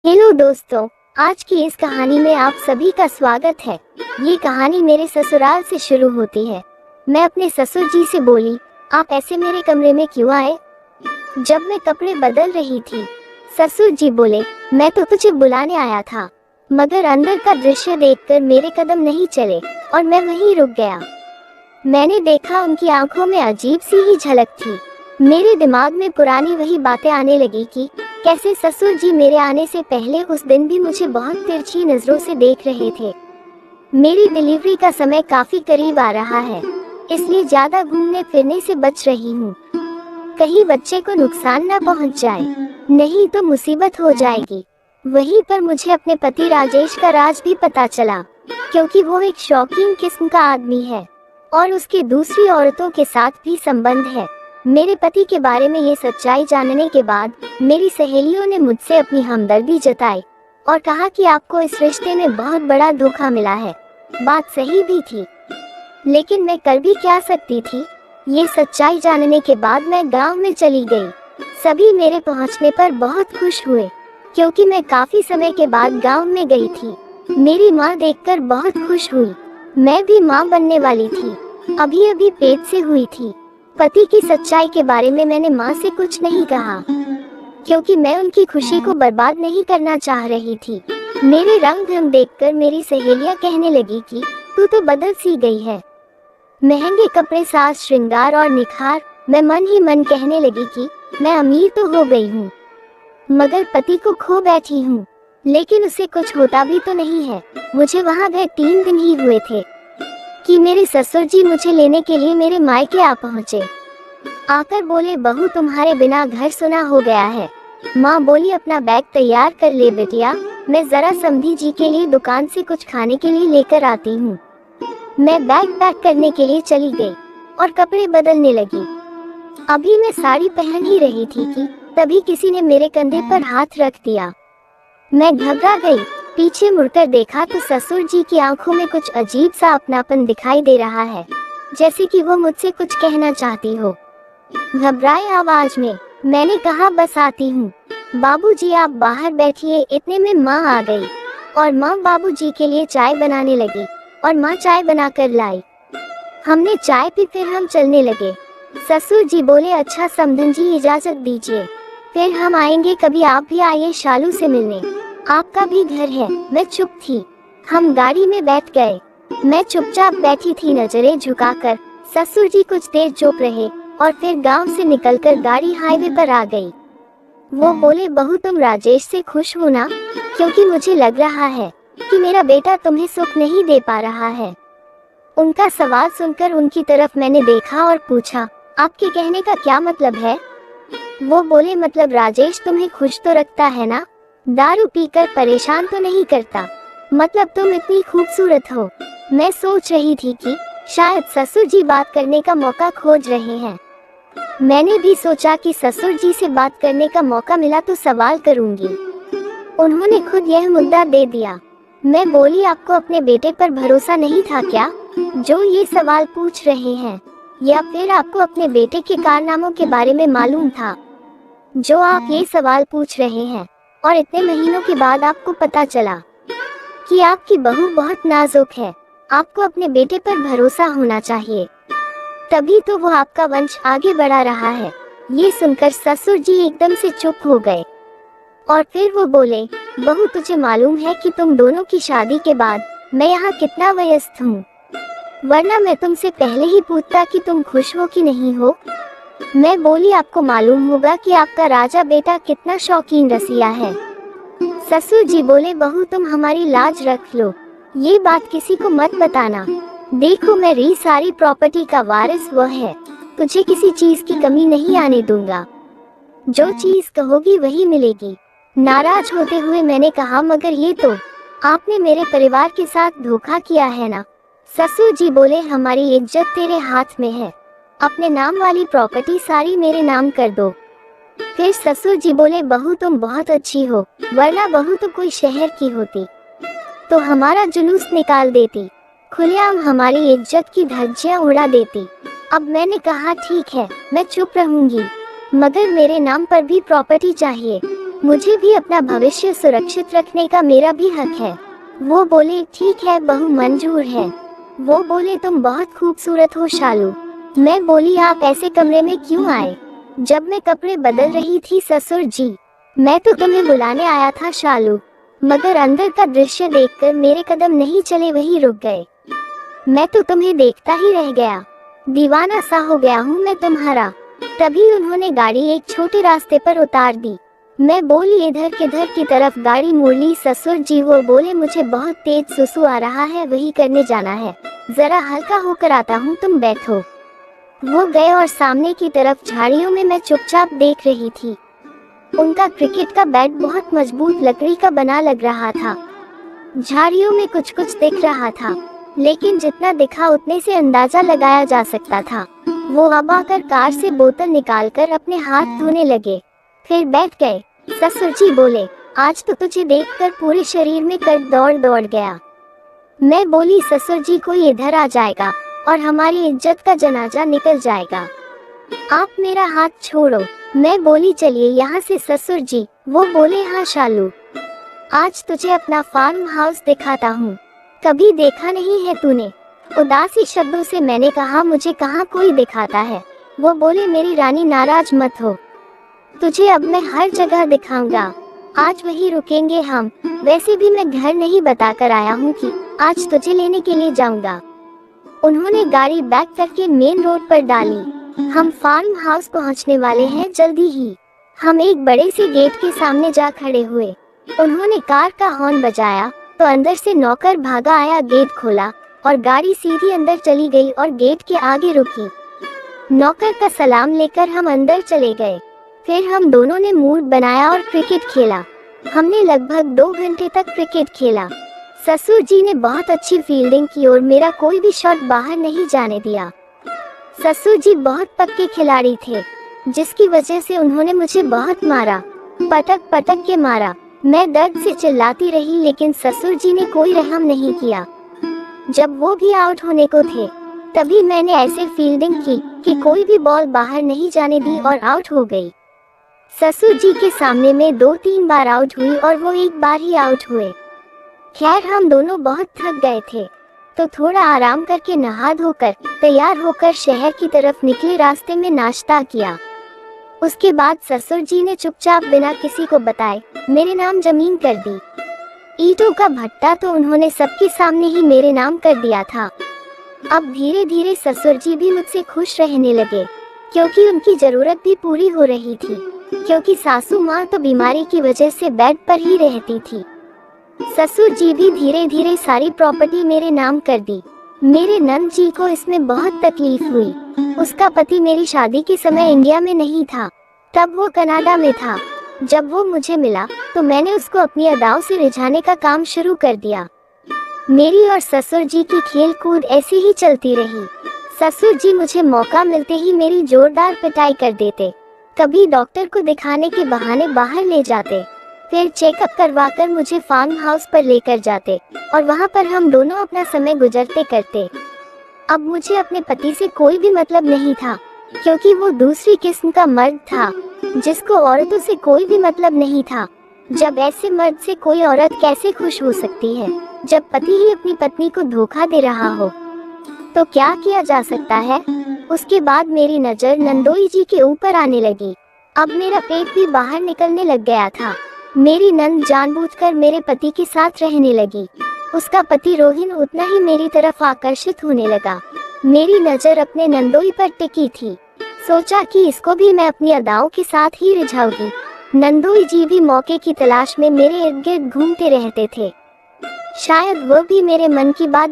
Hello दोस्तों, आज की इस कहानी में आप सभी का स्वागत है। ये कहानी मेरे ससुराल से शुरू होती है। मैं अपने ससुर जी से बोली, आप ऐसे मेरे कमरे में क्यों आए? जब मैं कपड़े बदल रही थी, ससुर जी बोले, मैं तो तुझे बुलाने आया था, मगर अंदर का दृश्य देखकर मेरे कदम नहीं चले और मैं वहीं रुक गया। मैंने देखा उनकी आंखों में अजीब सी ही झलक थी। मेरे दिमाग में पुरानी वही बातें आने लगी कि कैसे ससुर जी मेरे आने से पहले उस दिन भी मुझे बहुत तिरछी नजरों से देख रहे थे। मेरी डिलीवरी का समय काफी करीब आ रहा है, इसलिए ज्यादा घूमने फिरने से बच रही हूँ। कहीं बच्चे को नुकसान न पहुँच जाए, नहीं तो मुसीबत हो जाएगी। वहीं पर मुझे अपने पति राजेश का राज भी पता चला, क्योंकि वो एक शौकीन किस्म का आदमी है और उसके दूसरी औरतों के साथ भी संबंध है। मेरे पति के बारे में ये सच्चाई जानने के बाद मेरी सहेलियों ने मुझसे अपनी हमदर्दी जताई और कहा कि आपको इस रिश्ते में बहुत बड़ा धोखा मिला है। बात सही भी थी, लेकिन मैं कर भी क्या सकती थी। ये सच्चाई जानने के बाद मैं गांव में चली गई। सभी मेरे पहुंचने पर बहुत खुश हुए, क्योंकि मैं काफी समय के बाद गांव में गई थी। मेरी माँ देखकर बहुत खुश हुई। मैं भी माँ बनने वाली थी, अभी अभी पेट से हुई थी। पति की सच्चाई के बारे में मैंने माँ से कुछ नहीं कहा, क्योंकि मैं उनकी खुशी को बर्बाद नहीं करना चाह रही थी। मेरे रंग ढंग देखकर मेरी सहेलियाँ कहने लगी कि तू तो बदल सी गई है। महंगे कपड़े, साज श्रृंगार और निखार। मैं मन ही मन कहने लगी कि मैं अमीर तो हो गई हूँ, मगर पति को खो बैठी हूँ। लेकिन उसे कुछ होता भी तो नहीं है। मुझे वहाँ गए 3 दिन ही हुए थे कि मेरे ससुर जी मुझे लेने के लिए मेरे मायके आ पहुँचे। आकर बोले, बहू तुम्हारे बिना घर सुना हो गया है। माँ बोली, अपना बैग तैयार कर ले बेटिया, मैं जरा समधी जी के लिए दुकान से कुछ खाने के लिए लेकर आती हूँ। मैं बैग पैक करने के लिए चली गई और कपड़े बदलने लगी। अभी मैं साड़ी पहन ही रही थी कि तभी किसी ने मेरे कंधे पर हाथ रख दिया। मैं घबरा गई। पीछे मुड़कर देखा तो ससुर जी की आंखों में कुछ अजीब सा अपनापन दिखाई दे रहा है, जैसे कि वो मुझसे कुछ कहना चाहती हो। घबराए आवाज में मैंने कहा, बस आती हूँ। बाबूजी आप बाहर बैठिए। इतने में माँ आ गई और माँ बाबूजी के लिए चाय बनाने लगी और माँ चाय बनाकर लाई। हमने चाय पी, फिर हम चलने लगे। ससुर जी बोले, अच्छा समधन जी इजाजत दीजिए, फिर हम आएंगे कभी। आप भी आइए शालू से मिलने, आपका भी घर है। मैं चुप थी। हम गाड़ी में बैठ गए। मैं चुपचाप बैठी थी, नजरें झुकाकर। ससुर जी कुछ देर चुप रहे और फिर गांव से निकलकर गाड़ी हाईवे पर आ गई। वो बोले, बहू तुम राजेश से खुश हो ना? क्योंकि मुझे लग रहा है कि मेरा बेटा तुम्हें सुख नहीं दे पा रहा है। उनका सवाल सुनकर उनकी तरफ मैंने देखा और पूछा, आपके कहने का क्या मतलब है? वो बोले, मतलब राजेश तुम्हें खुश तो रखता है ना, दारू पीकर परेशान तो नहीं करता। मतलब तुम इतनी खूबसूरत हो। मैं सोच रही थी कि शायद ससुर जी बात करने का मौका खोज रहे हैं। मैंने भी सोचा कि ससुर जी से बात करने का मौका मिला तो सवाल करूंगी। उन्होंने खुद यह मुद्दा दे दिया। मैं बोली, आपको अपने बेटे पर भरोसा नहीं था क्या, जो ये सवाल पूछ रहे हैं? या फिर आपको अपने बेटे के कारनामों के बारे में मालूम था, जो आप ये सवाल पूछ रहे हैं? और इतने महीनों के बाद आपको पता चला कि आपकी बहू बहुत नाजुक है। आपको अपने बेटे पर भरोसा होना चाहिए, तभी तो वो आपका वंश आगे बढ़ा रहा है। ये सुनकर ससुर जी एकदम से चुप हो गए और फिर वो बोले, बहू तुझे मालूम है कि तुम दोनों की शादी के बाद मैं यहाँ कितना व्यस्त हूँ, वरना मैं तुमसे पहले ही पूछता कि तुम खुश हो कि नहीं हो। मैं बोली, आपको मालूम होगा कि आपका राजा बेटा कितना शौकीन रसिया है। ससुर जी बोले, बहू तुम हमारी लाज रख लो, ये बात किसी को मत बताना। देखो मेरी सारी प्रॉपर्टी का वारिस वह है, तुझे किसी चीज की कमी नहीं आने दूंगा। जो चीज कहोगी वही मिलेगी। नाराज होते हुए मैंने कहा, मगर ये तो आपने मेरे परिवार के साथ धोखा किया है ना। ससुर जी बोले, हमारी इज्जत तेरे हाथ में है, अपने नाम वाली प्रॉपर्टी सारी मेरे नाम कर दो। फिर ससुर जी बोले, बहू तुम बहुत अच्छी हो, वरना बहू तो कोई शहर की होती तो हमारा जुलूस निकाल देती, खुलेआम हमारी इज्जत की धज्जियां उड़ा देती। अब मैंने कहा, ठीक है मैं चुप रहूंगी, मगर मेरे नाम पर भी प्रॉपर्टी चाहिए। मुझे भी अपना भविष्य सुरक्षित रखने का मेरा भी हक है। वो बोले ठीक है बहू, मंजूर है। वो बोले तुम बहुत खूबसूरत हो शालू। मैं बोली आप ऐसे कमरे में क्यों आए? जब मैं कपड़े बदल रही थी ससुर जी, मैं तो तुम्हें बुलाने आया था शालू, मगर अंदर का दृश्य देखकर मेरे कदम नहीं चले, वहीं रुक गए। मैं तो तुम्हें देखता ही रह गया, दीवाना सा हो गया हूँ मैं तुम्हारा। तभी उन्होंने गाड़ी एक छोटे रास्ते पर उतार दी। मैं बोली इधर किधर की तरफ गाड़ी मोड़ ली ससुर जी। वो बोले मुझे बहुत तेज सुसु आ रहा है, वही करने जाना है, जरा हल्का होकर आता हूँ, तुम बैठो। वो गए और सामने की तरफ झाड़ियों में मैं चुपचाप देख रही थी। उनका क्रिकेट का बैट बहुत मजबूत लकड़ी का बना लग रहा था। झाड़ियों में कुछ कुछ दिख रहा था, लेकिन जितना दिखा उतने से अंदाजा लगाया जा सकता था। वो अब आकर कार से बोतल निकालकर अपने हाथ धोने लगे, फिर बैठ गए। ससुर जी बोले आज तो तुझे देखकर पूरे शरीर में कर्द दौड़ गया। मैं बोली ससुर जी कोई इधर आ जाएगा और हमारी इज्जत का जनाजा निकल जाएगा, आप मेरा हाथ छोड़ो। मैं बोली चलिए यहाँ से ससुर जी। वो बोले हाँ शालू, आज तुझे अपना फार्म हाउस दिखाता हूँ, कभी देखा नहीं है तूने। उदासी शब्दों से मैंने कहा मुझे कहाँ कोई दिखाता है। वो बोले मेरी रानी नाराज मत हो, तुझे अब मैं हर जगह दिखाऊंगा, आज वही रुकेंगे हम। वैसे भी मैं घर नहीं बताकर आया हूँ कि आज तुझे लेने के लिए जाऊंगा। उन्होंने गाड़ी बैक करके मेन रोड पर डाली। हम फार्म हाउस पहुँचने वाले हैं जल्दी ही। हम एक बड़े से गेट के सामने जा खड़े हुए। उन्होंने कार का हॉर्न बजाया तो अंदर से नौकर भागा आया, गेट खोला और गाड़ी सीधी अंदर चली गई और गेट के आगे रुकी। नौकर का सलाम लेकर हम अंदर चले गए। फिर हम दोनों ने मूड बनाया और क्रिकेट खेला। हमने लगभग 2 घंटे तक क्रिकेट खेला। ससुर जी ने बहुत अच्छी फील्डिंग की और मेरा कोई भी शॉट बाहर नहीं जाने दिया। ससुर जी बहुत पक्के खिलाड़ी थे, जिसकी वजह से उन्होंने मुझे बहुत मारा, पटक पटक के मारा। मैं दर्द से चिल्लाती रही, लेकिन ससुर जी ने कोई रहम नहीं किया। जब वो भी आउट होने को थे, तभी मैंने ऐसे फील्डिंग की कि कोई भी बॉल बाहर नहीं जाने दी और आउट हो गई। ससुर जी के सामने मैं 2-3 बार आउट हुई और वो एक बार ही आउट हुए। खैर हम दोनों बहुत थक गए थे, तो थोड़ा आराम करके नहा धोकर तैयार होकर शहर की तरफ निकले। रास्ते में नाश्ता किया। उसके बाद ससुर जी ने चुपचाप बिना किसी को बताए मेरे नाम जमीन कर दी। ईंटों का भट्टा तो उन्होंने सबके सामने ही मेरे नाम कर दिया था। अब धीरे धीरे ससुर जी भी मुझसे खुश रहने लगे, क्योंकि उनकी जरूरत भी पूरी हो रही थी, क्योंकि सासू माँ तो बीमारी की वजह से बेड पर ही रहती थी। ससुर जी भी धीरे धीरे सारी प्रॉपर्टी मेरे नाम कर दी। मेरे नंद जी को इसमें बहुत तकलीफ हुई। उसका पति मेरी शादी के समय इंडिया में नहीं था, तब वो कनाडा में था। जब वो मुझे मिला तो मैंने उसको अपनी अदाओं से रिझाने का काम शुरू कर दिया। मेरी और ससुर जी की खेल कूद ऐसी ही चलती रही। ससुर जी मुझे मौका मिलते ही मेरी जोरदार पिटाई कर देते। कभी डॉक्टर को दिखाने के बहाने बाहर ले जाते, फिर चेकअप करवाकर मुझे फार्म हाउस पर लेकर जाते और वहाँ पर हम दोनों अपना समय गुजरते करते। अब मुझे अपने पति से कोई भी मतलब नहीं था, क्योंकि वो दूसरी किस्म का मर्द था, जिसको औरतों से कोई भी मतलब नहीं था। जब ऐसे मर्द से कोई औरत कैसे खुश हो सकती है, जब पति ही अपनी पत्नी को धोखा दे रहा हो? तो क्या किया जा सकता है। उसके बाद मेरी नज़र नंदोई जी के ऊपर आने लगी। अब मेरा पेट भी बाहर निकलने लग गया था। मेरी नंद जानबूझकर मेरे पति के साथ रहने लगी। उसका पति रोहिन उतना ही मेरी तरफ आकर्षित होने लगा। मेरी नज़र अपने नंदोई पर टिकी थी। सोचा कि इसको भी मैं अपनी अदाओं के साथ ही रिझाऊंगी। नंदोई जी भी मौके की तलाश में मेरे इर्द गिर्द घूमते रहते थे। शायद वो भी मेरे मन की बात